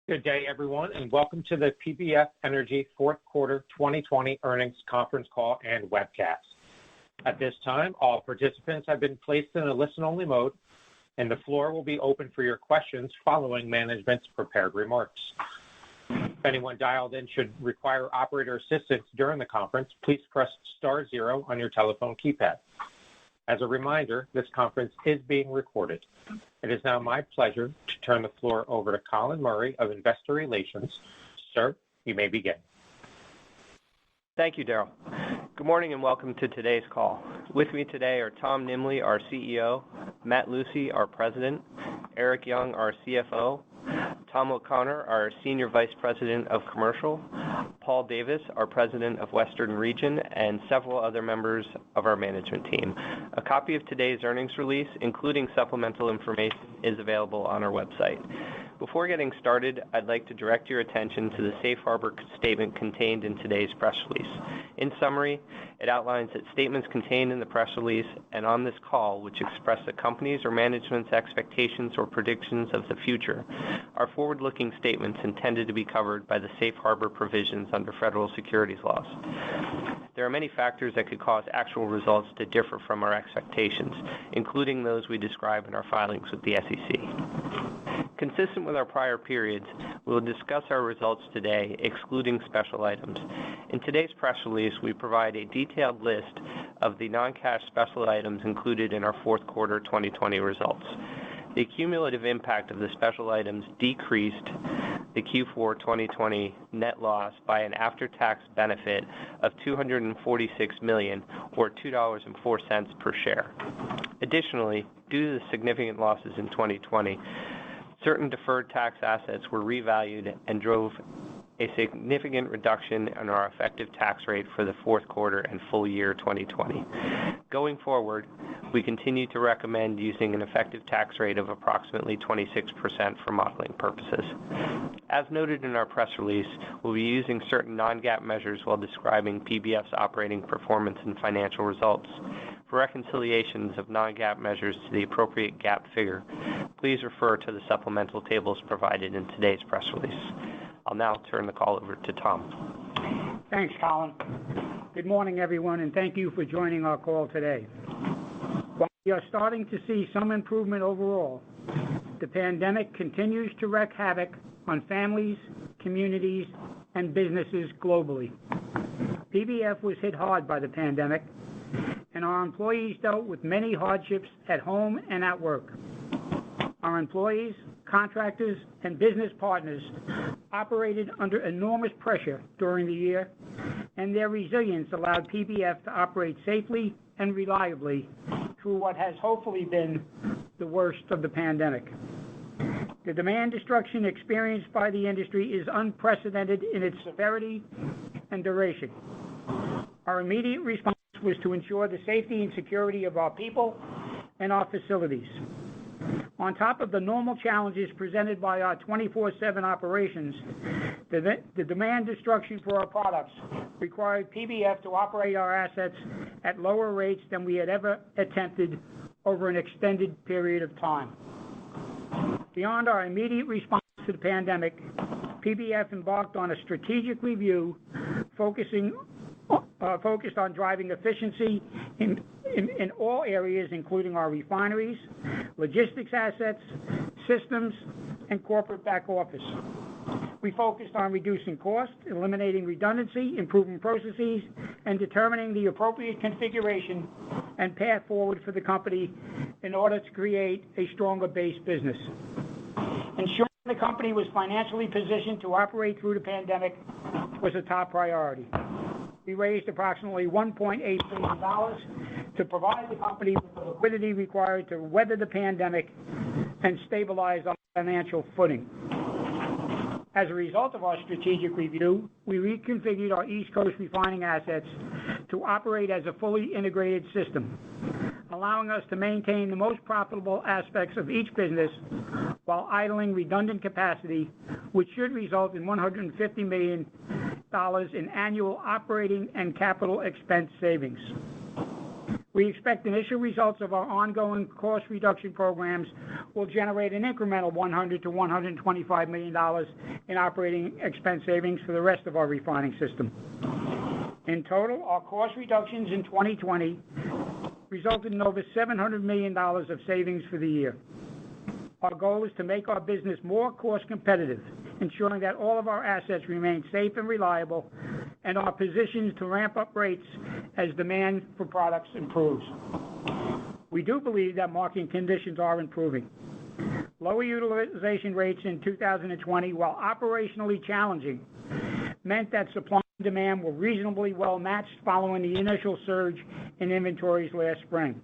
Good day, everyone, and welcome to the PBF Energy Q4 2020 earnings conference call and webcast. At this time, all participants have been placed in a listen-only mode, and the floor will be open for your questions following management's prepared remarks. If anyone dialed in should require operator assistance during the conference, please press *0 on your telephone keypad. As a reminder, this conference is being recorded. It is now my pleasure to turn the floor over to Colin Murray of Investor Relations. Sir, you may begin. Thank you, Daryl. Good morning and welcome to today's call. With me today are Tom Nimbley, our CEO, Matt Lucey, our President, Eric Young, our CFO, Tom O'Connor, our Senior Vice President of Commercial, Paul Davis, our President of Western Region, and several other members of our management team. A copy of today's earnings release, including supplemental information, is available on our website. Before getting started, I'd like to direct your attention to the safe harbor statement contained in today's press release. In summary, it outlines that statements contained in the press release and on this call, which express the company's or management's expectations or predictions of the future, are forward-looking statements intended to be covered by the safe harbor provisions under federal securities laws. There are many factors that could cause actual results to differ from our expectations, including those we describe in our filings with the SEC. Consistent with our prior periods, we will discuss our results today, excluding special items. In today's press release, we provide a detailed list of the non-cash special items included in our Q4 2020 results. The cumulative impact of the special items decreased the Q4 2020 net loss by an after-tax benefit of $246 million, or $2.04 per share. Additionally, due to the significant losses in 2020, certain deferred tax assets were revalued and drove a significant reduction in our effective tax rate for the Q4 and full year 2020. Going forward, we continue to recommend using an effective tax rate of approximately 26% for modeling purposes. As noted in our press release, we'll be using certain non-GAAP measures while describing PBF's operating performance and financial results. For reconciliations of non-GAAP measures to the appropriate GAAP figure, please refer to the supplemental tables provided in today's press release. I'll now turn the call over to Tom. Thanks, Colin. Good morning, everyone, and thank you for joining our call today. While we are starting to see some improvement overall, the pandemic continues to wreak havoc on families, communities, and businesses globally. PBF was hit hard by the pandemic, and our employees dealt with many hardships at home and at work. Our employees, contractors, and business partners operated under enormous pressure during the year, and their resilience allowed PBF to operate safely and reliably through what has hopefully been the worst of the pandemic. The demand destruction experienced by the industry is unprecedented in its severity and duration. Our immediate response was to ensure the safety and security of our people and our facilities. On top of the normal challenges presented by our 24/7 operations, the demand destruction for our products required PBF to operate our assets at lower rates than we had ever attempted over an extended period of time. Beyond our immediate response to the pandemic, PBF embarked on a strategic review focused on driving efficiency in all areas, including our refineries, logistics assets, systems, and corporate back office. We focused on reducing costs, eliminating redundancy, improving processes, and determining the appropriate configuration and path forward for the company in order to create a stronger base business. Ensuring the company was financially positioned to operate through the pandemic was a top priority. We raised approximately $1.8 billion to provide the company with the liquidity required to weather the pandemic and stabilize our financial footing. As a result of our strategic review, we reconfigured our East Coast refining assets to operate as a fully integrated system, allowing us to maintain the most profitable aspects of each business while idling redundant capacity, which should result in $150 million in annual operating and capital expense savings. We expect initial results of our ongoing cost reduction programs will generate an incremental $100 to $125 million in operating expense savings for the rest of our refining system. In total, our cost reductions in 2020 resulted in over $700 million of savings for the year. Our goal is to make our business more cost competitive, ensuring that all of our assets remain safe and reliable and are positioned to ramp up rates as demand for products improves. We do believe that market conditions are improving. Lower utilization rates in 2020, while operationally challenging, meant that supply and demand were reasonably well matched following the initial surge in inventories last spring.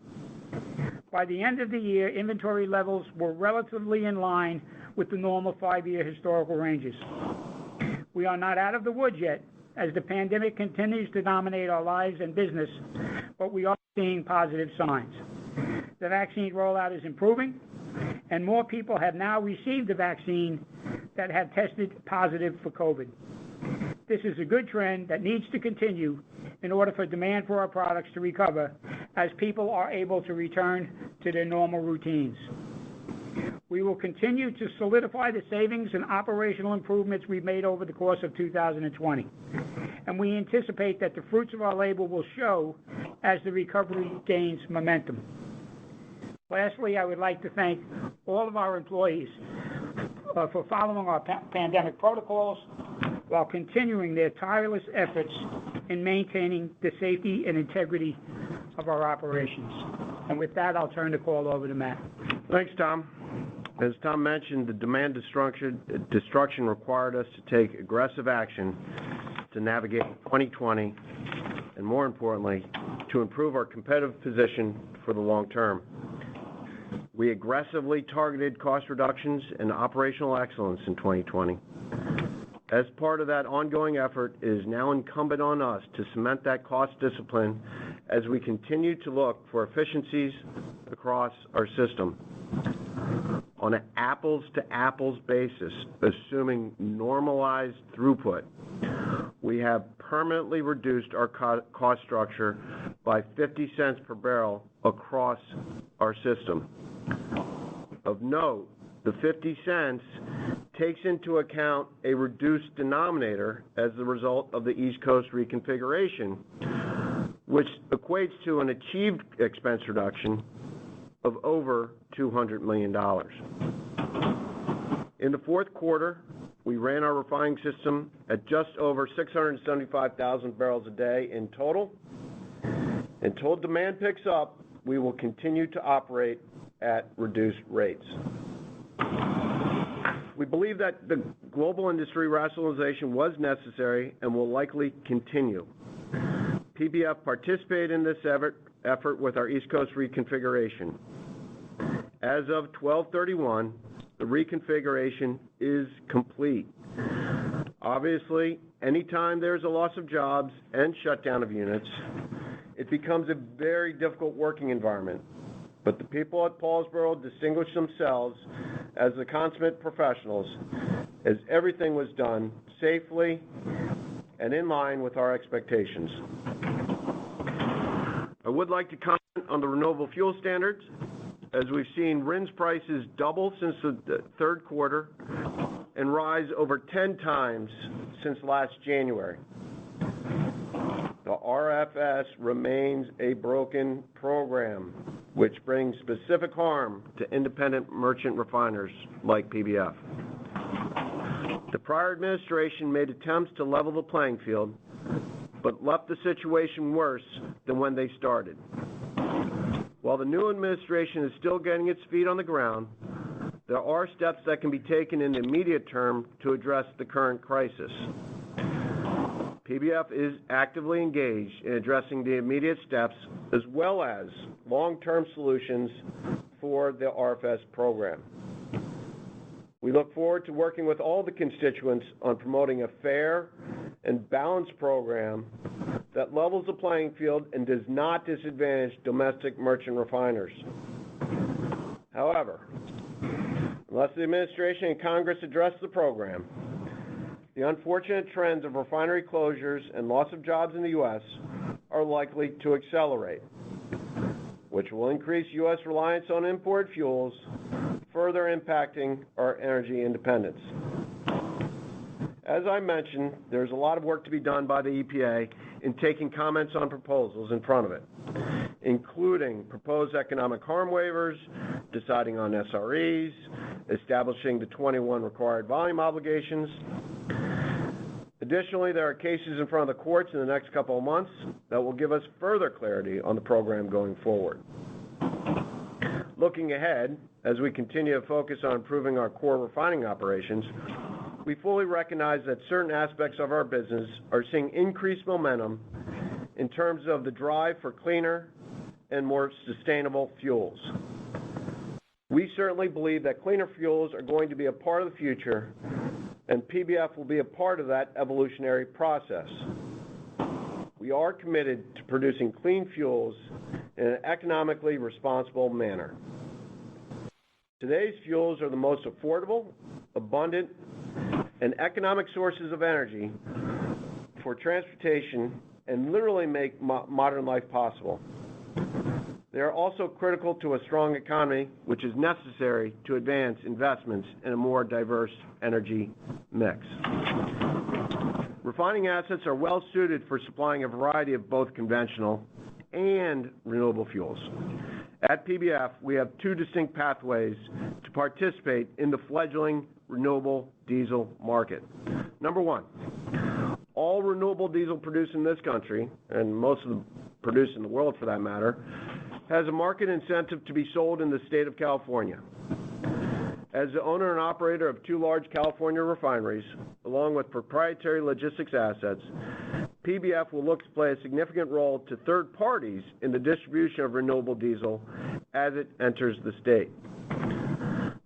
By the end of the year, inventory levels were relatively in line with the normal 5-year historical ranges. We are not out of the woods yet, as the pandemic continues to dominate our lives and business, but we are seeing positive signs. The vaccine rollout is improving, and more people have now received the vaccine that have tested positive for COVID. This is a good trend that needs to continue in order for demand for our products to recover as people are able to return to their normal routines. We will continue to solidify the savings and operational improvements we've made over the course of 2020, and we anticipate that the fruits of our labor will show as the recovery gains momentum. Lastly, I would like to thank all of our employees for following our pandemic protocols while continuing their tireless efforts in maintaining the safety and integrity of our operations. And with that, I'll turn the call over to Matt. Thanks, Tom. As Tom mentioned, the demand destruction required us to take aggressive action to navigate 2020 and, more importantly, to improve our competitive position for the long term. We aggressively targeted cost reductions and operational excellence in 2020. As part of that ongoing effort, it is now incumbent on us to cement that cost discipline as we continue to look for efficiencies across our system. On an apples-to-apples basis, assuming normalized throughput, we have permanently reduced our cost structure by 50 cents per barrel across our system. Of note, the 50 cents takes into account a reduced denominator as the result of the East Coast reconfiguration, which equates to an achieved expense reduction of over $200 million. In the fourth quarter, we ran our refining system at just over 675,000 barrels a day in total. Until demand picks up, we will continue to operate at reduced rates. We believe that the global industry rationalization was necessary and will likely continue. PBF participated in this effort with our East Coast reconfiguration. As of 12/31, the reconfiguration is complete. Obviously, anytime there's a loss of jobs and shutdown of units, it becomes a very difficult working environment. But the people at Paulsboro distinguished themselves as the consummate professionals, as everything was done safely and in line with our expectations. I would like to comment on the renewable fuel standards, as we've seen RINs prices double since the third quarter and rise over 10 times since last January. The RFS remains a broken program, which brings specific harm to independent merchant refiners like PBF. The prior administration made attempts to level the playing field, but left the situation worse than when they started. While the new administration is still getting its feet on the ground, there are steps that can be taken in the immediate term to address the current crisis. PBF is actively engaged in addressing the immediate steps as well as long-term solutions for the RFS program. We look forward to working with all the constituents on promoting a fair and balanced program that levels the playing field and does not disadvantage domestic merchant refiners. However, unless the administration and Congress address the program, the unfortunate trends of refinery closures and loss of jobs in the U.S. are likely to accelerate. which will increase U.S. reliance on import fuels, further impacting our energy independence. As I mentioned, there's a lot of work to be done by the EPA in taking comments on proposals in front of it, including proposed economic harm waivers, deciding on SREs, establishing the 21 required volume obligations. Additionally, there are cases in front of the courts in the next couple of months that will give us further clarity on the program going forward. Looking ahead, as we continue to focus on improving our core refining operations, we fully recognize that certain aspects of our business are seeing increased momentum in terms of the drive for cleaner and more sustainable fuels. We certainly believe that cleaner fuels are going to be a part of the future, and PBF will be a part of that evolutionary process. We are committed to producing clean fuels in an economically responsible manner. Today's fuels are the most affordable, abundant, and economic sources of energy for transportation and literally make modern life possible. They are also critical to a strong economy, which is necessary to advance investments in a more diverse energy mix. Refining assets are well suited for supplying a variety of both conventional and renewable fuels. At PBF, we have two distinct pathways to participate in the fledgling renewable diesel market. Number one, all renewable diesel produced in this country, and most of them produced in the world for that matter, has a market incentive to be sold in the state of California. As the owner and operator of two large California refineries, along with proprietary logistics assets, PBF will look to play a significant role to third parties in the distribution of renewable diesel as it enters the state.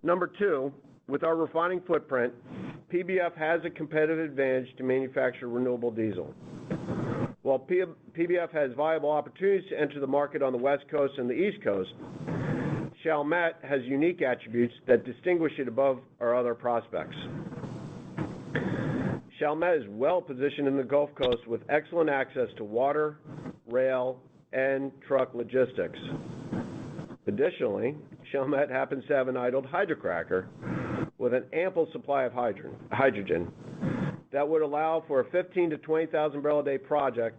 Number two, with our refining footprint, PBF has a competitive advantage to manufacture renewable diesel. While PBF has viable opportunities to enter the market on the West Coast and the East Coast, Chalmette has unique attributes that distinguish it above our other prospects. Chalmette is well positioned in the Gulf Coast with excellent access to water, rail, and truck logistics. Additionally, Chalmette happens to have an idled hydrocracker with an ample supply of hydrogen that would allow for a 15 to 20,000 barrel a day project,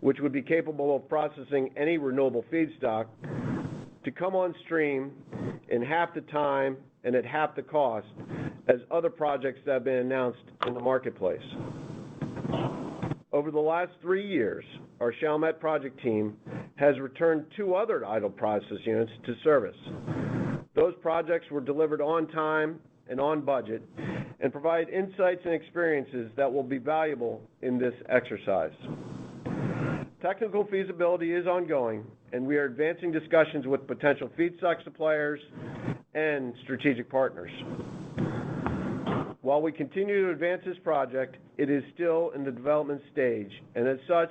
which would be capable of processing any renewable feedstock, to come on stream in half the time and at half the cost as other projects that have been announced in the marketplace. Over the last 3 years, our Chalmette project team has returned 2 other idle process units to service. Those projects were delivered on time and on budget and provide insights and experiences that will be valuable in this exercise. Technical feasibility is ongoing, and we are advancing discussions with potential feedstock suppliers and strategic partners. While we continue to advance this project, it is still in the development stage, and as such,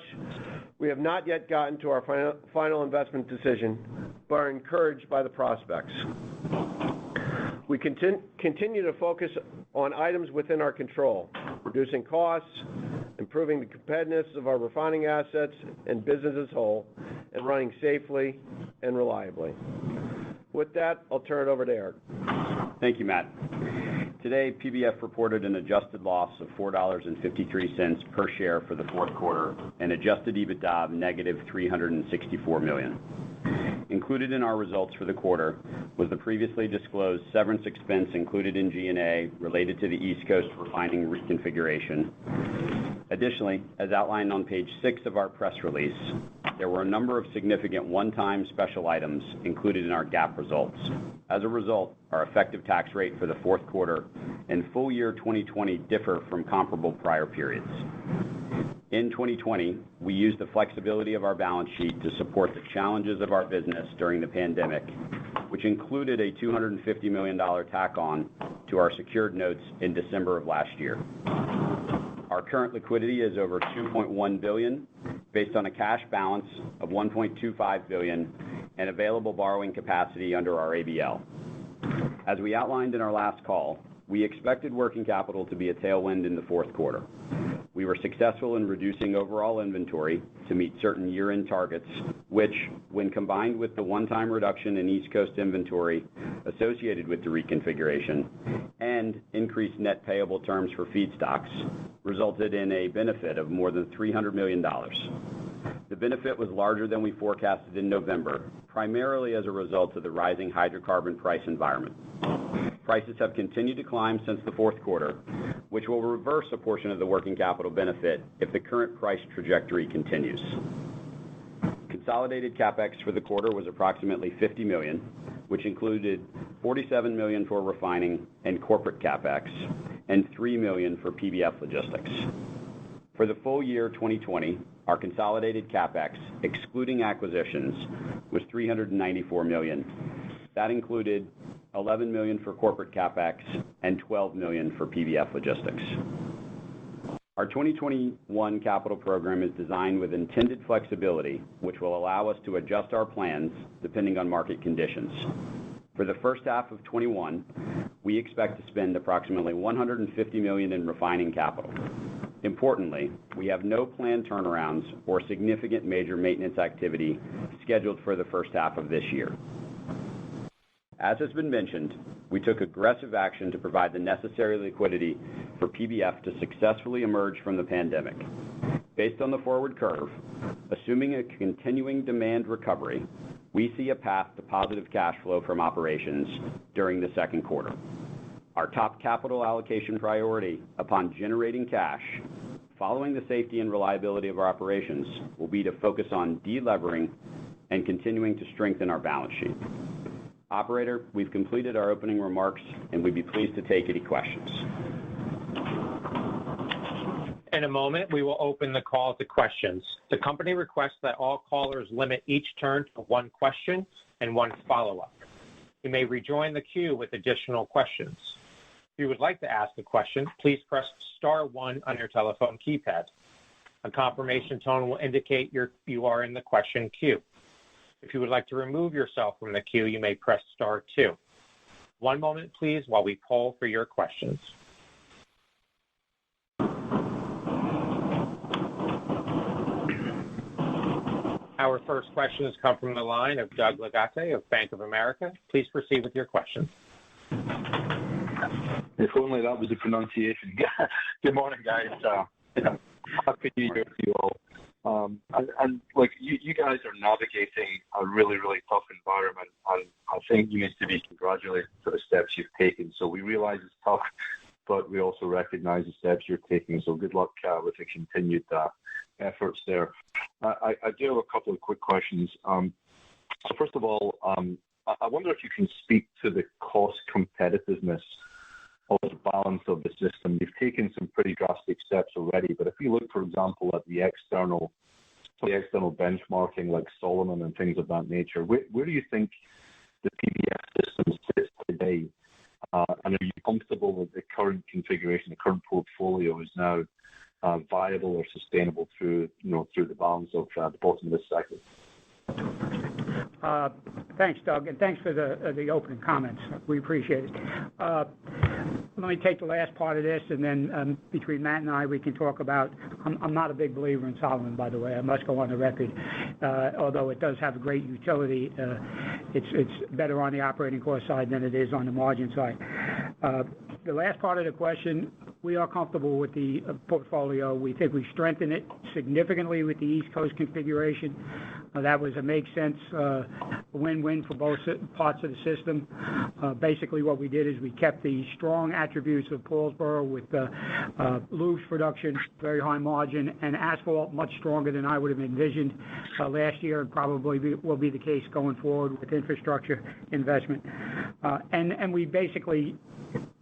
we have not yet gotten to our final investment decision, but are encouraged by the prospects. We continue to focus on items within our control, reducing costs, improving the competitiveness of our refining assets and business as a whole, and running safely and reliably. With that, I'll turn it over to Eric. Thank you, Matt. Today, PBF reported an adjusted loss of $4.53 per share for the fourth quarter and adjusted EBITDA of negative $364 million. Included in our results for the quarter was the previously disclosed severance expense included in G&A related to the East Coast refining reconfiguration. Additionally, as outlined on page 6 of our press release, there were a number of significant one-time special items included in our GAAP results. As a result, our effective tax rate for the fourth quarter and full year 2020 differ from comparable prior periods. In 2020, we used the flexibility of our balance sheet to support the challenges of our business during the pandemic, which included a $250 million tack-on to our secured notes in December of last year. Our current liquidity is over $2.1 billion, based on a cash balance of $1.25 billion and available borrowing capacity under our ABL. As we outlined in our last call, we expected working capital to be a tailwind in the fourth quarter. we were successful in reducing overall inventory to meet certain year-end targets, which, when combined with the one-time reduction in East Coast inventory associated with the reconfiguration and increased net payable terms for feedstocks, resulted in a benefit of more than $300 million. The benefit was larger than we forecasted in November, primarily as a result of the rising hydrocarbon price environment. Prices have continued to climb since the fourth quarter, which will reverse a portion of the working capital benefit if the current price trajectory continues. Consolidated CapEx for the quarter was approximately $50 million, which included $47 million for refining and corporate CapEx and $3 million for PBF Logistics. For the full year 2020, our consolidated CapEx, excluding acquisitions, was $394 million. That included $11 million for corporate CapEx and $12 million for PBF Logistics. Our 2021 capital program is designed with intended flexibility, which will allow us to adjust our plans depending on market conditions. For the first half of 21, we expect to spend approximately $150 million in refining capital. Importantly, we have no planned turnarounds or significant major maintenance activity scheduled for the first half of this year. As has been mentioned, we took aggressive action to provide the necessary liquidity for PBF to successfully emerge from the pandemic. Based on the forward curve, assuming a continuing demand recovery, we see a path to positive cash flow from operations during the second quarter. Our top capital allocation priority upon generating cash, following the safety and reliability of our operations, will be to focus on delevering and continuing to strengthen our balance sheet. Operator, we've completed our opening remarks, and we'd be pleased to take any questions. In a moment, we will open the call to questions. The company requests that all callers limit each turn to one question and one follow-up. You may rejoin the queue with additional questions. If you would like to ask a question, please press star one on your telephone keypad. A confirmation tone will indicate you are in the question queue. If you would like to remove yourself from the queue, you may press star two. One moment, please, while we poll for your questions. Our first question has come from the line of Doug Leggate of Bank of America. Please proceed with your question. If only that was the pronunciation. Good morning, guys. Happy New Year to you all. And like you guys are navigating a really, really tough environment, and I think you need to be congratulated for the steps you've taken. So we realize it's tough, but we also recognize the steps you're taking. So good luck with the continued efforts there. I do have a couple of quick questions. So first of all, I wonder if you can speak to the cost competitiveness of the balance of the system. You've taken some pretty drastic steps already, but if you look, for example, at the external benchmarking like Solomon and things of that nature, where do you think the PBF system sits today? And are you comfortable with the current configuration, the current portfolio is now viable or sustainable through the balance of the bottom of this cycle? Thanks, Doug, and thanks for the opening comments. We appreciate it. Let me take the last part of this, and then between Matt and I, we can talk about. I'm not a big believer in Solomon, by the way. I must go on the record. Although it does have a great utility, it's better on the operating cost side than it is on the margin side. The last part of the question, we are comfortable with the portfolio. We think we strengthened it significantly with the East Coast configuration. That was a make sense win-win for both parts of the system. Basically, what we did is we kept the strong attributes of Paulsboro with lubes production, very high margin, and asphalt much stronger than I would have envisioned last year, and probably will be the case going forward with infrastructure investment. And we basically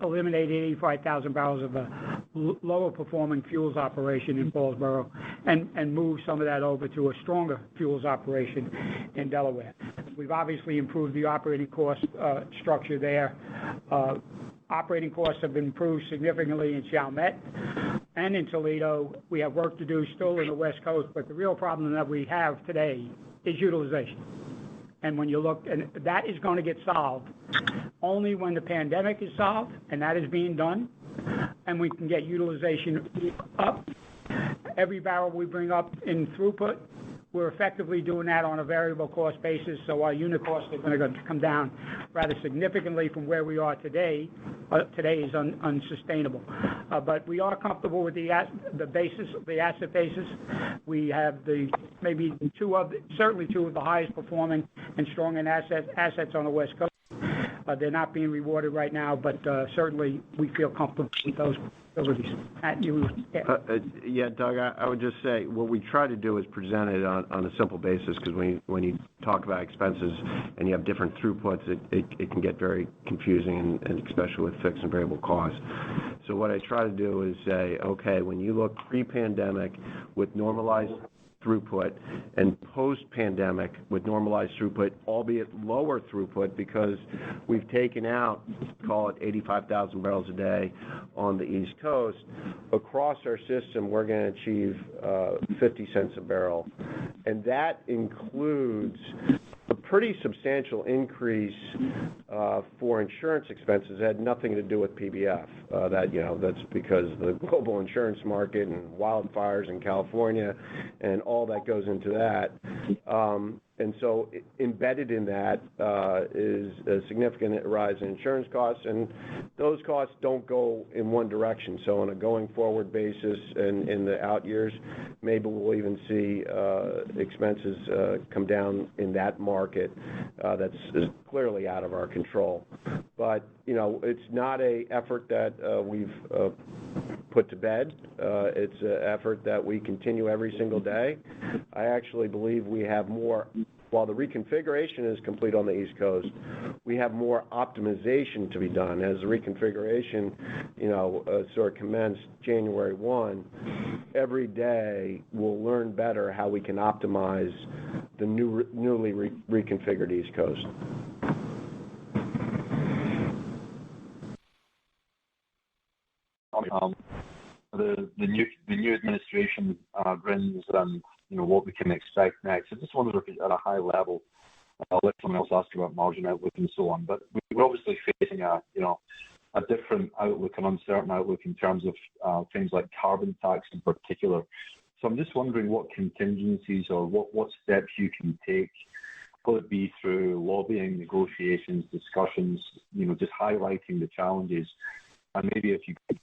eliminated 85,000 barrels of a lower performing fuels operation in Paulsboro and moved some of that over to a stronger fuels operation in Delaware. We've obviously improved the operating cost structure there. Operating costs have been improved significantly in Chalmette and in Toledo. We have work to do still in the West Coast, but the real problem that we have today is utilization. And when you look, and that is going to get solved only when the pandemic is solved, and that is being done, and we can get utilization up every barrel we bring up in throughput, we're effectively doing that on a variable cost basis, so our unit costs are going to come down rather significantly from where we are today. Today is unsustainable. But we are comfortable with the asset basis. We have certainly two of the highest performing and strongest assets on the West Coast. They're not being rewarded right now, but certainly we feel comfortable with those facilities. Yeah, Doug, I would just say what we try to do is present it on a simple basis, because when you talk about expenses and you have different throughputs, it can get very confusing, and especially with fixed and variable costs. So what I try to do is say, okay, when you look pre-pandemic with normalized throughput and post-pandemic with normalized throughput, albeit lower throughput because we've taken out, call it 85,000 barrels a day on the East Coast. Across our system, we're going to achieve 50 cents a barrel. And that includes a pretty substantial increase for insurance expenses. It had nothing to do with PBF. That's because of the global insurance market and wildfires in California and all that goes into that. And so embedded in that is a significant rise in insurance costs, and those costs don't go in one direction. So on a going forward basis and in the out years, maybe we'll even see expenses come down in that market that's clearly out of our control. But, it's not an effort that we've put to bed. It's an effort that we continue every single day. I actually believe we have more, while the reconfiguration is complete on the East Coast, we have more optimization to be done. As the reconfiguration, sort of commenced January 1, every day we'll learn better how we can optimize the newly reconfigured East Coast. The new administration brings what we can expect next. I just wonder if at a high level, I'll let someone else ask about margin outlook and so on. But we're obviously facing a different outlook, an uncertain outlook in terms of things like carbon tax in particular. So I'm just wondering what contingencies or what steps you can take. Will it be through lobbying, negotiations, discussions, just highlighting the challenges, and maybe if you could.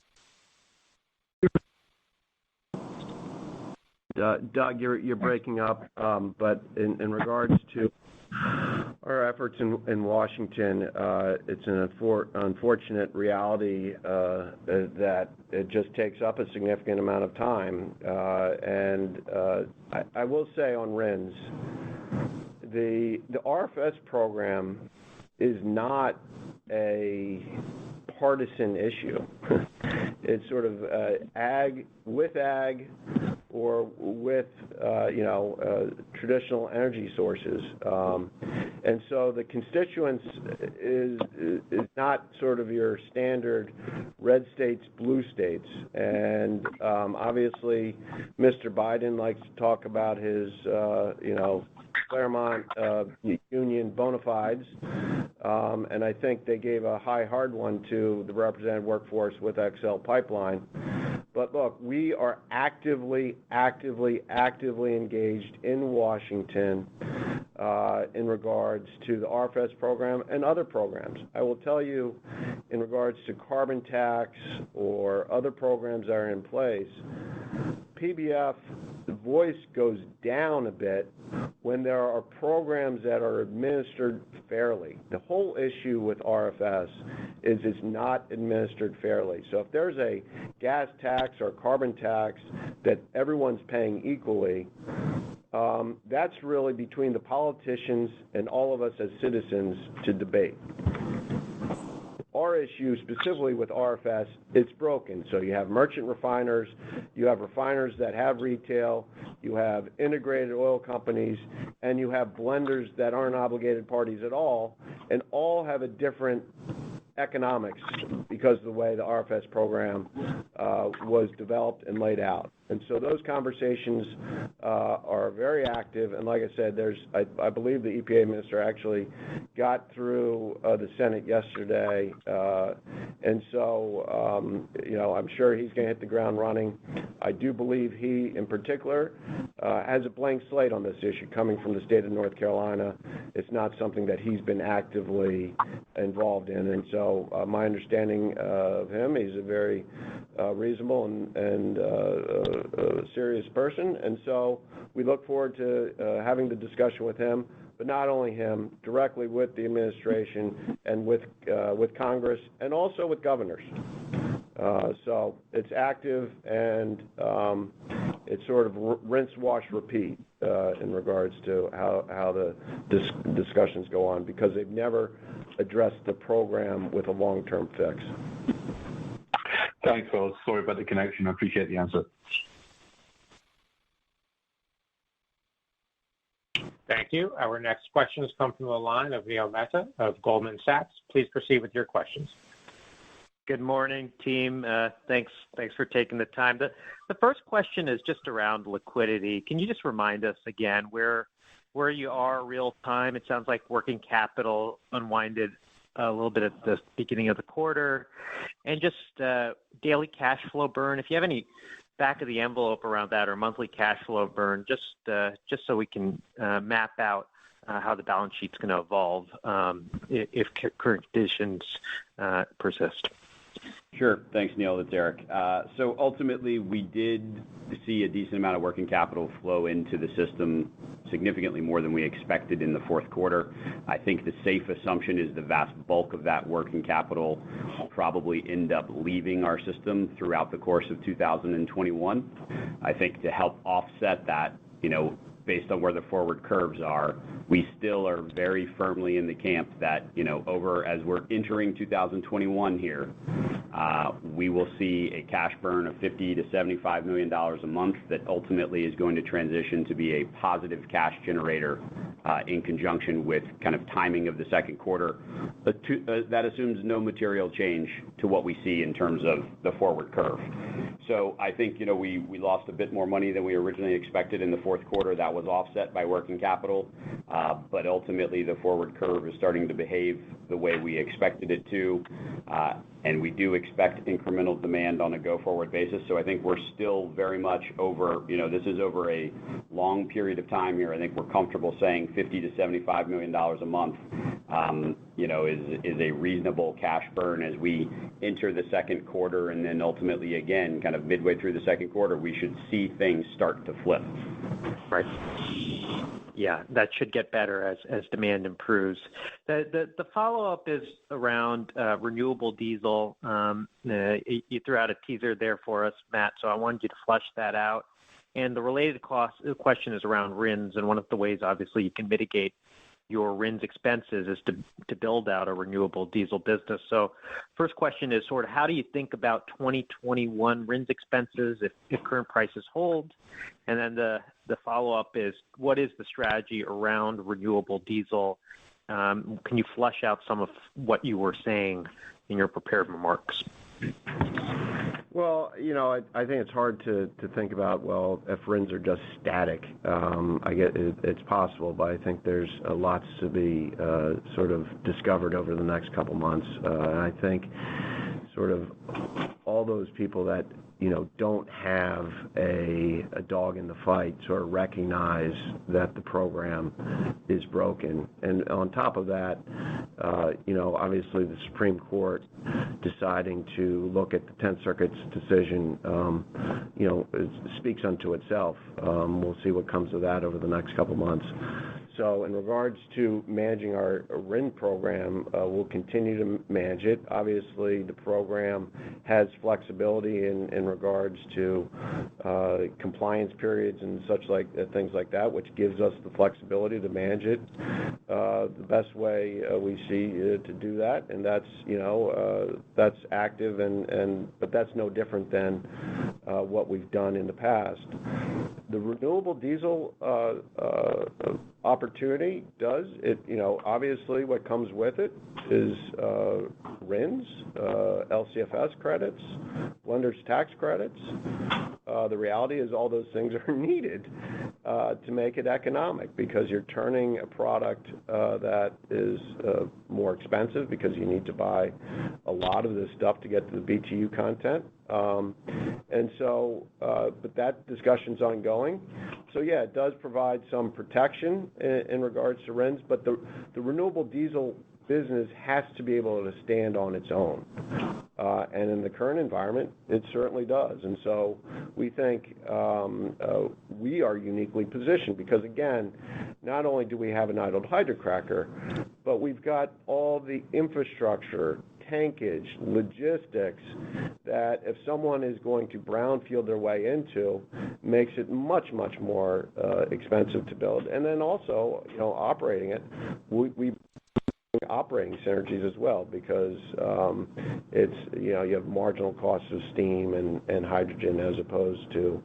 Doug, you're breaking up, but in regards to our efforts in Washington, it's an unfortunate reality that it just takes up a significant amount of time. And I will say on RINs, the RFS program is not a partisan issue. It's sort of ag with ag or with traditional energy sources, and so the constituents is not sort of your standard red states, blue states, and obviously Mr. Biden likes to talk about his Claremont union bona fides, and I think they gave a hard one to the represented workforce with XL Pipeline. But look, we are actively engaged in Washington in regards to the RFS program and other programs. I will tell you, in regards to carbon tax or other programs that are in place, PBF, the voice goes down a bit when there are programs that are administered fairly. The whole issue with RFS is it's not administered fairly. So if there's a gas tax or carbon tax that everyone's paying equally, that's really between the politicians and all of us as citizens to debate. Our issue specifically with RFS, it's broken. So you have merchant refiners, you have refiners that have retail, you have integrated oil companies, and you have blenders that aren't obligated parties at all, and all have a different economics because of the way the RFS program was developed and laid out. And so those conversations are very active. And like I said, I believe the EPA minister actually got through the Senate yesterday. And so, I'm sure he's going to hit the ground running. I do believe he, in particular, has a blank slate on this issue coming from the state of North Carolina. It's not something that he's been actively involved in. And so my understanding of him, he's a very reasonable and serious person. And so we look forward to having the discussion with him, but not only him, directly with the administration and with Congress and also with governors. So it's active, and it's sort of rinse, wash, repeat in regards to how the discussions go on, because they've never addressed the program with a long-term fix. Thanks, Phil. Sorry about the connection. I appreciate the answer. Thank you. Our next questions come from the line of Neil Mehta of Goldman Sachs. Please proceed with your questions. Good morning, team. Thanks for taking the time. The first question is just around liquidity. Can you just remind us again where you are real time? It sounds like working capital unwinded a little bit at the beginning of the quarter, and just daily cash flow burn. If you have any back of the envelope around that, or monthly cash flow burn, just so we can map out how the balance sheet's going to evolve if current conditions persist. Sure. Thanks, Neil. It's Eric. So ultimately, we did see a decent amount of working capital flow into the system, significantly more than we expected in the fourth quarter. I think the safe assumption is the vast bulk of that working capital will probably end up leaving our system throughout the course of 2021. I think to help offset that, based on where the forward curves are, we still are very firmly in the camp that, as we're entering 2021 here, we will see a cash burn of $50 to $75 million a month that ultimately is going to transition to be a positive cash generator in conjunction with kind of timing of the second quarter. But that assumes no material change to what we see in terms of the forward curve. So I think, we lost a bit more money than we originally expected in the fourth quarter. That was offset by working capital, but ultimately the forward curve is starting to behave the way we expected it to, and we do expect incremental demand on a go-forward basis. So I think we're still very much over, this is over a long period of time here. I think we're comfortable saying $50 to $75 million a month, is a reasonable cash burn as we enter the second quarter, and then ultimately, again, kind of midway through the second quarter, we should see things start to flip. Right. Yeah, that should get better as demand improves. The follow-up is around renewable diesel. You threw out a teaser there for us, Matt, so I wanted you to flesh that out. And the related question is around RINs, and one of the ways, obviously, you can mitigate your RINs expenses is to build out a renewable diesel business. So first question is sort of how do you think about 2021 RINs expenses if current prices hold? And then the follow-up is what is the strategy around renewable diesel? Can you flesh out some of what you were saying in your prepared remarks? Well, I think it's hard to think about, if RINs are just static. I get it's possible, but I think there's lots to be sort of discovered over the next couple months. And I think sort of all those people that, don't have a dog in the fight sort of recognize that the program is broken. And on top of that, obviously the Supreme Court deciding to look at the 10th Circuit's decision, it speaks unto itself. We'll see what comes of that over the next couple months. So in regards to managing our RIN program, we'll continue to manage it. Obviously, the program has flexibility in regards to compliance periods and things like that, which gives us the flexibility to manage it the best way we see to do that. And that's active, but that's no different than what we've done in the past. The renewable diesel opportunity does. It, obviously what comes with it is RINs, LCFS credits, blenders tax credits. The reality is all those things are needed to make it economic, because you're turning a product that is more expensive because you need to buy a lot of this stuff to get to the BTU content. But that discussion's ongoing. So yeah, it does provide some protection in regards to RINs, but the renewable diesel business has to be able to stand on its own. And in the current environment, it certainly does. And so we think we are uniquely positioned because, again, not only do we have an idled hydrocracker, but we've got all the infrastructure, tankage, logistics that if someone is going to brownfield their way into, makes it much, much more expensive to build. And then also, operating it, we operating synergies as well, because it's you have marginal costs of steam and hydrogen as opposed to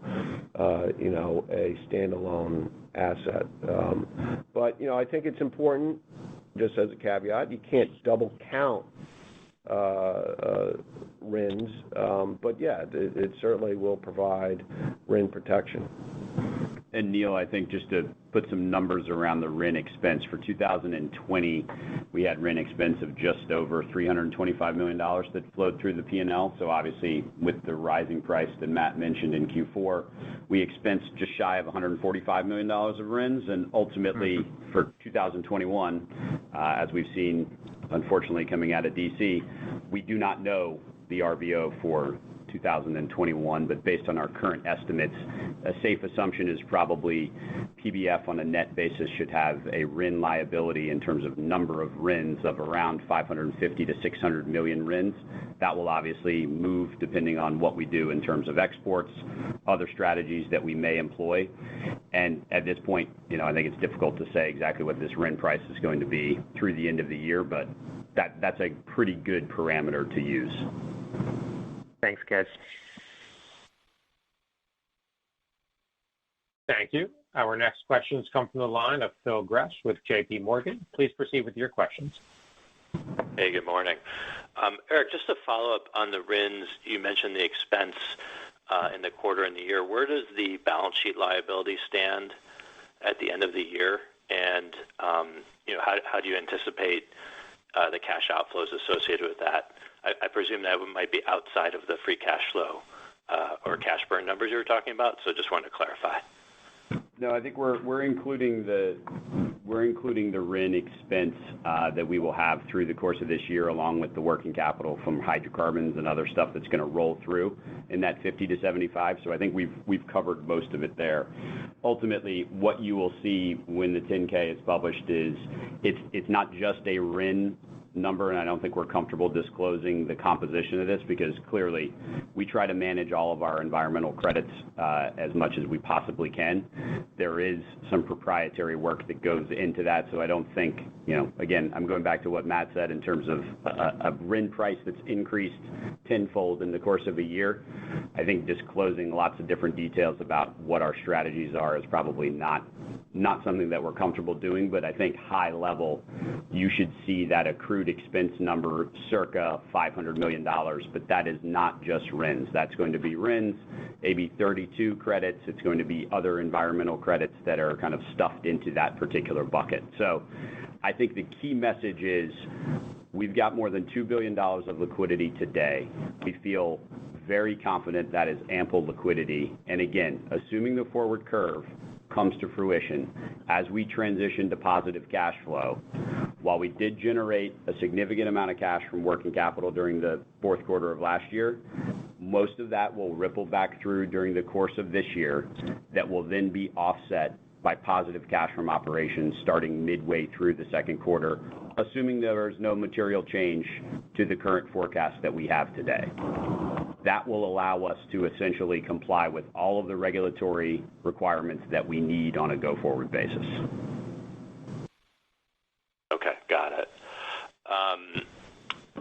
a standalone asset. But I think it's important, just as a caveat, you can't double count RINs, but yeah, it certainly will provide RIN protection. And Neil, I think just to put some numbers around the RIN expense, for 2020, we had RIN expense of just over $325 million that flowed through the P&L. So obviously, with the rising price that Matt mentioned in Q4, we expensed just shy of $145 million of RINs, and ultimately for 2021, as we've seen, unfortunately, coming out of DC, we do not know the RVO for 2021, but based on our current estimates, a safe assumption is probably PBF on a net basis should have a RIN liability in terms of number of RINs of around 550 to 600 million RINs. That will obviously move depending on what we do in terms of exports, other strategies that we may employ. And at this point, I think it's difficult to say exactly what this RIN price is going to be through the end of the year, but that's a pretty good parameter to use. Thanks, guys. Thank you. Our next questions come from the line of Phil Gresh with J.P. Morgan. Please proceed with your questions. Hey, good morning. Eric, just to follow up on the RINs, you mentioned the expense in the quarter and the year. Where does the balance sheet liability stand at the end of the year? And, how do you anticipate the cash outflows associated with that? I presume that might be outside of the free cash flow or cash burn numbers you were talking about. So just wanted to clarify. No, I think we're including the RIN expense that we will have through the course of this year, along with the working capital from hydrocarbons and other stuff that's going to roll through in that 50 to 75. So I think we've covered most of it there. Ultimately, what you will see when the 10K is published is it's not just a RIN number, and I don't think we're comfortable disclosing the composition of this, because clearly we try to manage all of our environmental credits as much as we possibly can. There is some proprietary work that goes into that, so I don't think, again, I'm going back to what Matt said in terms of a RIN price that's increased tenfold in the course of a year. I think disclosing lots of different details about what our strategies are is probably not something that we're comfortable doing, but I think high level, you should see that accrued expense number circa $500 million, but that is not just RINs. That's going to be RINs, AB 32 credits. It's going to be other environmental credits that are kind of stuffed into that particular bucket. So I think the key message is we've got more than $2 billion of liquidity today. We feel very confident that is ample liquidity. And again, assuming the forward curve comes to fruition as we transition to positive cash flow, while we did generate a significant amount of cash from working capital during the fourth quarter of last year, most of that will ripple back through during the course of this year. That will then be offset by positive cash from operations starting midway through the second quarter, assuming there is no material change to the current forecast that we have today. That will allow us to essentially comply with all of the regulatory requirements that we need on a go-forward basis. Okay, got it.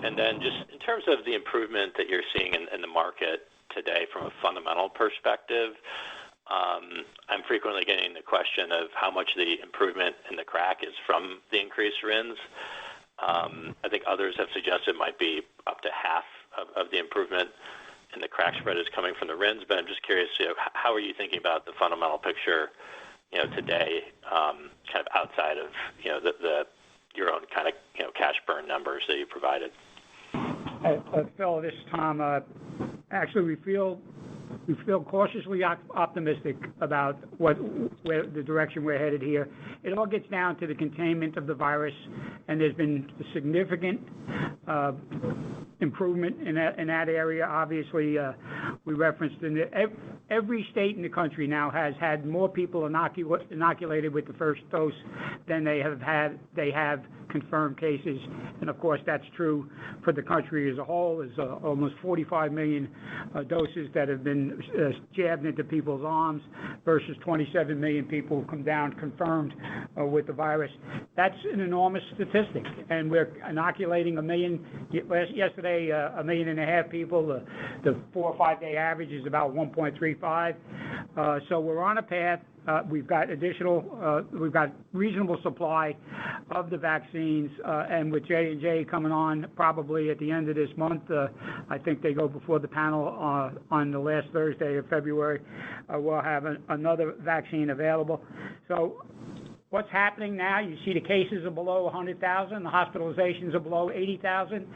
And then just in terms of the improvement that you're seeing in the market today from a fundamental perspective, I'm frequently getting the question of how much the improvement in the crack is from the increased RINs. I think others have suggested it might be up to half of the improvement in the crack spread is coming from the RINs, but I'm just curious, how are you thinking about the fundamental picture, today, kind of outside of, your own kind of, cash burn numbers that you provided? Phil, this is Tom. Actually, we feel cautiously optimistic about where the direction we're headed here. It all gets down to the containment of the virus, and there's been significant improvement in that area. Obviously, we referenced every state in the country now has had more people inoculated with the first dose than they have confirmed cases, and of course that's true for the country as a whole. There's almost 45 million doses that have been jabbed into people's arms versus 27 million people come down confirmed with the virus. That's an enormous statistic, and we're inoculating 1 million. Yesterday, 1.5 million people. The 4 or 5 day average is about 1.35. So we're on a path. We've got reasonable supply of the vaccines, and with J&J coming on probably at the end of this month, I think they go before the panel on the last Thursday of February, we'll have another vaccine available. So what's happening now, you see the cases are below 100,000, the hospitalizations are below 80,000.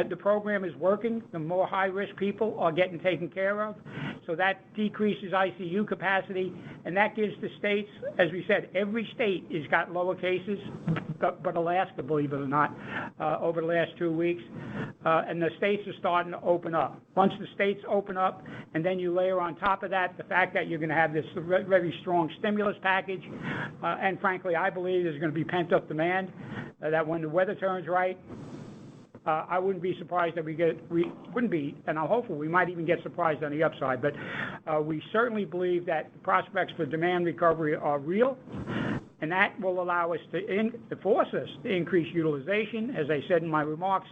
The program is working. The more high-risk people are getting taken care of. So that decreases ICU capacity, and that gives the states, as we said, every state has got lower cases, but Alaska, believe it or not, over the last 2 weeks. And the states are starting to open up. Once the states open up, and then you layer on top of that the fact that you're going to have this very strong stimulus package, and frankly, I believe there's going to be pent-up demand, that when the weather turns right, I wouldn't be surprised that we wouldn't be, and I'm hopeful we might even get surprised on the upside, but we certainly believe that the prospects for demand recovery are real, and that will allow us to force us to increase utilization. As I said in my remarks,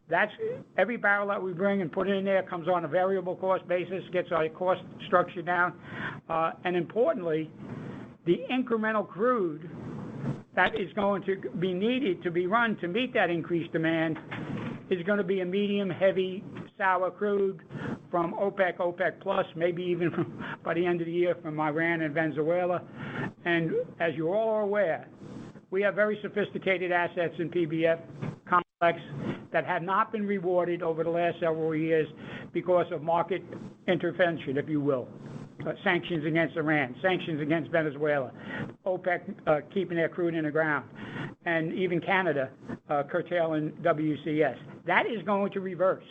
that's every barrel that we bring and put in there comes on a variable cost basis, gets our cost structure down, and importantly, the incremental crude that is going to be needed to be run to meet that increased demand is going to be a medium, heavy, sour crude from OPEC, OPEC Plus, maybe even by the end of the year from Iran and Venezuela. And as you all are aware, we have very sophisticated assets in PBF complex that have not been rewarded over the last several years because of market intervention, if you will. Sanctions against Iran, sanctions against Venezuela, OPEC keeping their crude in the ground, and even Canada curtailing WCS. That is going to reverse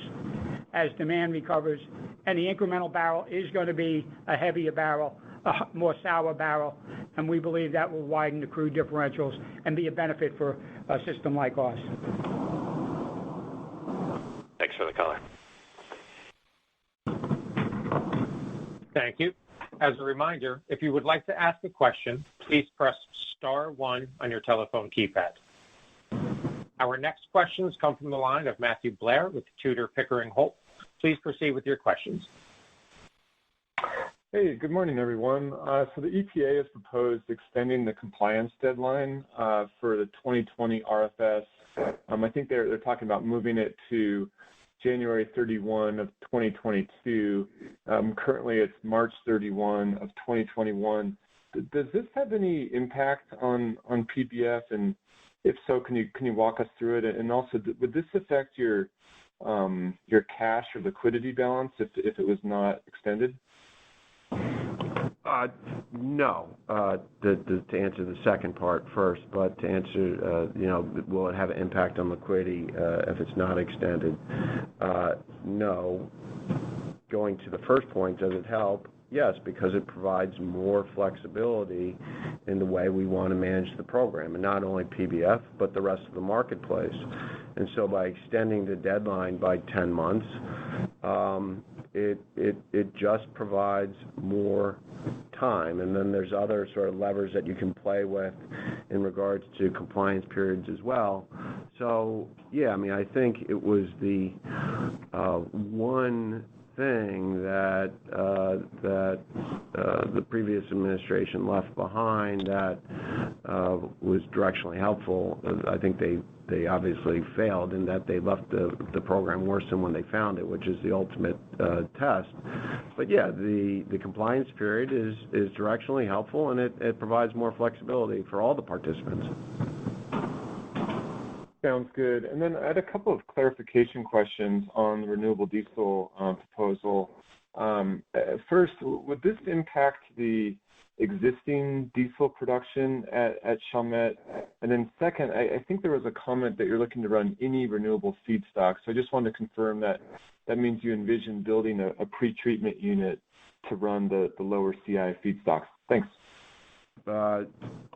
as demand recovers, and the incremental barrel is going to be a heavier barrel, a more sour barrel, and we believe that will widen the crude differentials and be a benefit for a system like ours. Thanks for the color. Thank you. As a reminder, if you would like to ask a question, please press star 1 on your telephone keypad. Our next questions come from the line of Matthew Blair with Tudor, Pickering, Holt. Please proceed with your questions. Hey, good morning, everyone. So the EPA has proposed extending the compliance deadline for the 2020 RFS. I think they're talking about moving it to January 31 of 2022. Currently, it's March 31 of 2021. Does this have any impact on PBF? And if so, can you walk us through it? And also, would this affect your cash or liquidity balance if it was not extended? No, to answer the second part first, but to answer, will it have an impact on liquidity if it's not extended? No. Going to the first point, does it help? Yes, because it provides more flexibility in the way we want to manage the program, and not only PBF, but the rest of the marketplace. And so by extending the deadline by 10 months, it just provides more time. And then there's other sort of levers that you can play with in regards to compliance periods as well. So, yeah, I mean, I think it was the one thing that the previous administration left behind that was directionally helpful. I think they obviously failed in that they left the program worse than when they found it, which is the ultimate test. But yeah, the compliance period is directionally helpful, and it provides more flexibility for all the participants. Sounds good. And then I had a couple of clarification questions on the renewable diesel proposal. First, would this impact the existing diesel production at Chalmette? And then second, I think there was a comment that you're looking to run any renewable feedstock. So I just wanted to confirm that means you envision building a pretreatment unit to run the lower CI feedstocks. Thanks.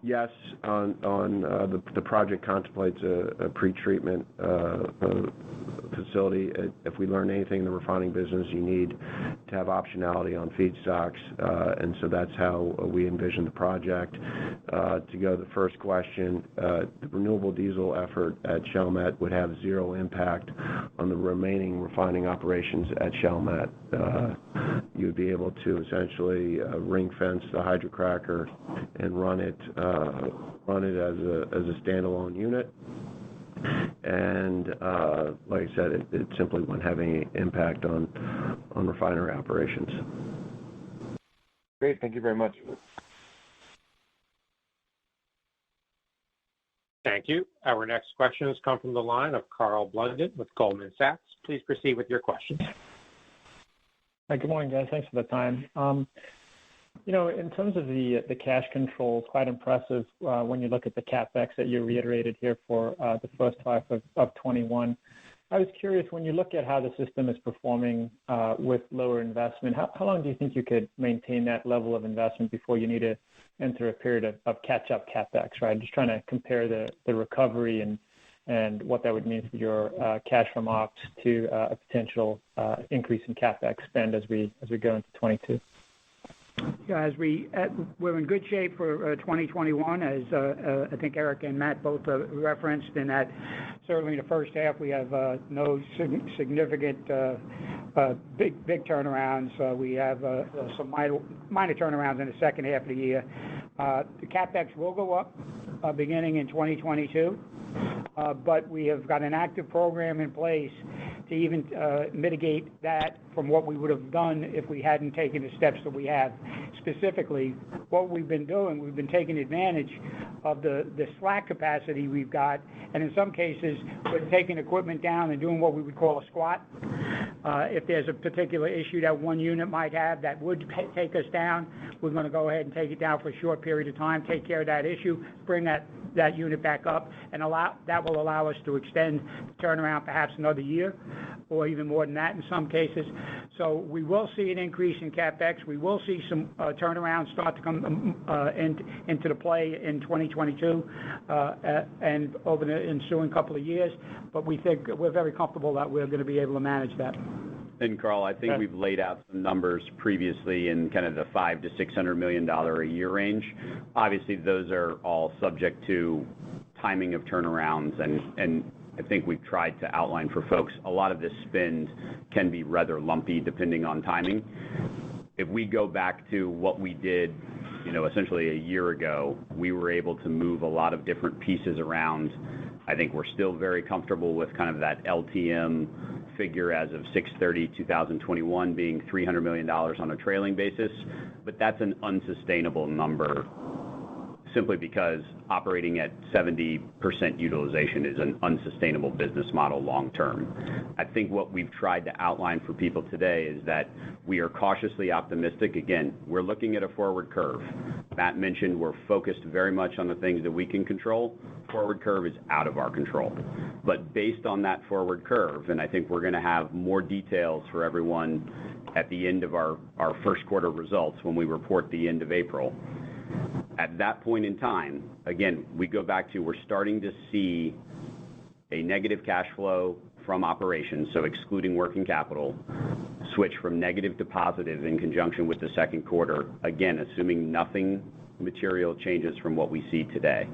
Yes, the project contemplates a pretreatment facility. If we learn anything in the refining business, you need to have optionality on feedstocks, and so that's how we envision the project. To go to the first question, the renewable diesel effort at Chalmette would have zero impact on the remaining refining operations at Chalmette. You would be able to essentially ring fence the hydrocracker and run it as a standalone unit. And like I said, it simply wouldn't have any impact on refinery operations. Great, thank you very much. Thank you. Our next questions come from the line of Carl Blunden with Goldman Sachs. Please proceed with your questions. Hi, good morning, guys. Thanks for the time. In terms of the cash controls, quite impressive when you look at the CapEx that you reiterated here for the first half of 21. I was curious, when you look at how the system is performing with lower investment, how long do you think you could maintain that level of investment before you need to enter a period of catch-up CapEx, right? Just trying to compare the recovery and what that would mean for your cash from ops to a potential increase in CapEx spend as we go into 22. Yeah, we're in good shape for 2021, as I think Eric and Matt both referenced, in that certainly in the first half we have no significant big turnarounds. We have some minor turnarounds in the second half of the year. The CapEx will go up beginning in 2022, but we have got an active program in place to even mitigate that from what we would have done if we hadn't taken the steps that we have. Specifically, what we've been doing, we've been taking advantage of the slack capacity we've got, and in some cases, we're taking equipment down and doing what we would call a squat. If there's a particular issue that one unit might have that would take us down, we're going to go ahead and take it down for a short period of time, take care of that issue, bring that unit back up, and that will allow us to extend the turnaround perhaps another year or even more than that in some cases. So we will see an increase in CapEx. We will see some turnarounds start to come into the play in 2022 and over the ensuing couple of years, but we think we're very comfortable that we're going to be able to manage that. And Carl, I think we've laid out some numbers previously in kind of the $500 to $600 million a year range. Obviously, those are all subject to timing of turnarounds, and I think we've tried to outline for folks a lot of this spend can be rather lumpy depending on timing. If we go back to what we did, essentially a year ago, we were able to move a lot of different pieces around. I think we're still very comfortable with kind of that LTM figure as of 6/30/2021 being $300 million on a trailing basis, but that's an unsustainable number simply because operating at 70% utilization is an unsustainable business model long term. I think what we've tried to outline for people today is that we are cautiously optimistic. Again, we're looking at a forward curve. Matt mentioned we're focused very much on the things that we can control. Forward curve is out of our control. But based on that forward curve, and I think we're going to have more details for everyone at the end of our first quarter results when we report the end of April. At that point in time, again, we go back to we're starting to see a negative cash flow from operations, so excluding working capital, switch from negative to positive in conjunction with the second quarter, again, assuming nothing material changes from what we see today.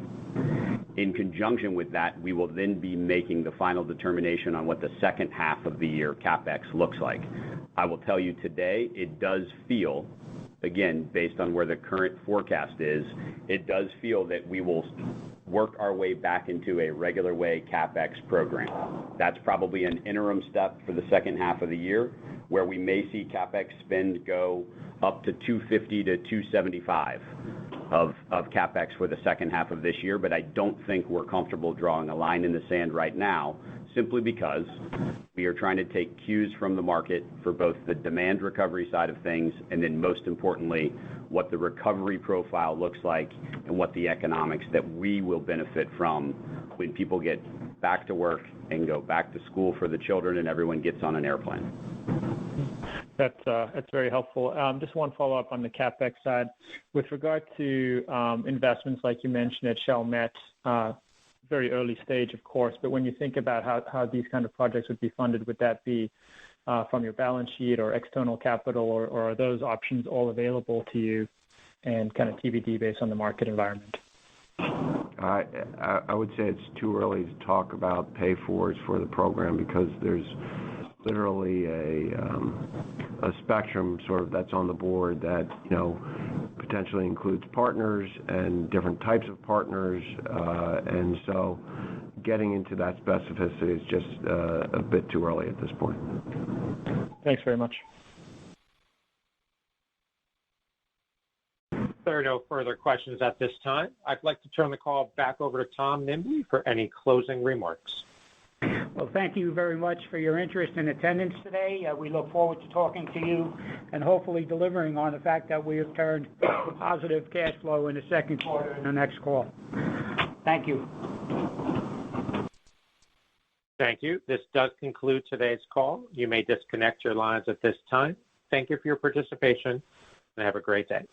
In conjunction with that, we will then be making the final determination on what the second half of the year CapEx looks like. I will tell you today, it does feel, again, based on where the current forecast is, it does feel that we will work our way back into a regular way CapEx program. That's probably an interim step for the second half of the year, where we may see CapEx spend go up to 250 to 275 of CapEx for the second half of this year, but I don't think we're comfortable drawing a line in the sand right now, simply because we are trying to take cues from the market for both the demand recovery side of things, and then most importantly, what the recovery profile looks like and what the economics that we will benefit from when people get back to work and go back to school for the children and everyone gets on an airplane. That's very helpful. Just one follow-up on the CapEx side. With regard to investments like you mentioned at Chalmette, very early stage, of course, but when you think about how these kind of projects would be funded, would that be from your balance sheet or external capital, or are those options all available to you and kind of TBD based on the market environment? I would say it's too early to talk about pay-fors for the program, because there's literally a spectrum sort of that's on the board that, potentially includes partners and different types of partners, and so getting into that specificity is just a bit too early at this point. Thanks very much. There are no further questions at this time. I'd like to turn the call back over to Tom Nimbley for any closing remarks. Well, thank you very much for your interest and attendance today. We look forward to talking to you and hopefully delivering on the fact that we have turned positive cash flow in the second quarter in the next call. Thank you. Thank you. This does conclude today's call. You may disconnect your lines at this time. Thank you for your participation, and have a great day.